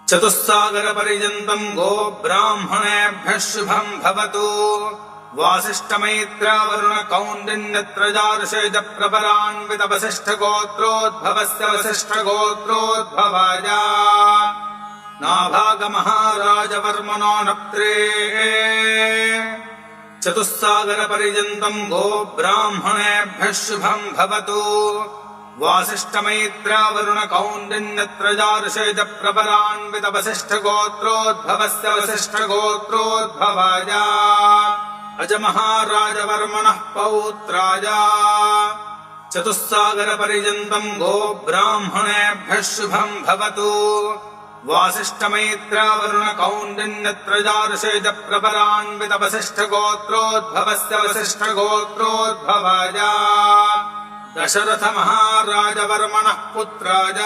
चतुस्सागरपर्यन्तम् गो ब्राह्मणेभ्यः शुभम् भवतु। वासिष्ठमैत्रावरुणकौण्डिन्यत्रजाऋषेज प्रपरान्वितवसिष्ठगोत्रोद्भवस्य वसिष्ठगोत्रोद्भवाय नाभागमहाराजवर्मणो नप्त्रे। चतुस्सागरपर्यन्तम् गो ब्राह्मणेभ्यः शुभम् भवतु। वासिष्ठमैत्रावरुणकौण्डिन्यत्रजाऋषेज प्रपरान्वितवसिष्ठगोत्रोद्भवस्य वसिष्ठगोत्रोद्भवाय अजमहाराजवर्मणः पौत्राय। चतुस्सागरपर्यन्तम् गो ब्राह्मणेभ्यः शुभम् भवतु। वासिष्ठमैत्रावरुणकौण्डिन्यत्रजाऋषेज प्रपरान्वितवसिष्ठगोत्रोद्भवस्य वसिष्ठगोत्रोद्भवाय दशरथमहाराजवर्मणः पुत्राय।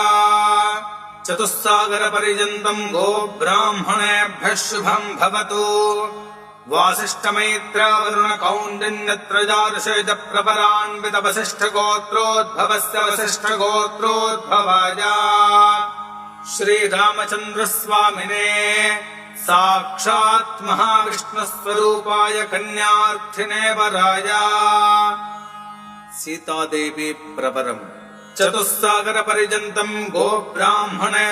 चतुस्सागरपर्यन्तम् गो ब्राह्मणेभ्यः शुभम् भवतु। वासिष्ठमैत्रावरुणकौण्डिन्यत्रजाऋषेज प्रपरान्वितवसिष्ठगोत्रोद्भवस्य वसिष्ठगोत्रोद्भवाय श्रीरामचन्द्रस्वामिने साक्षात् महाविष्णुस्वरूपाय कन्यार्थिने वराय सीतादेवी प्रवरम्। चतुस्सागरपर्यन्तम् गो ब्राह्मणे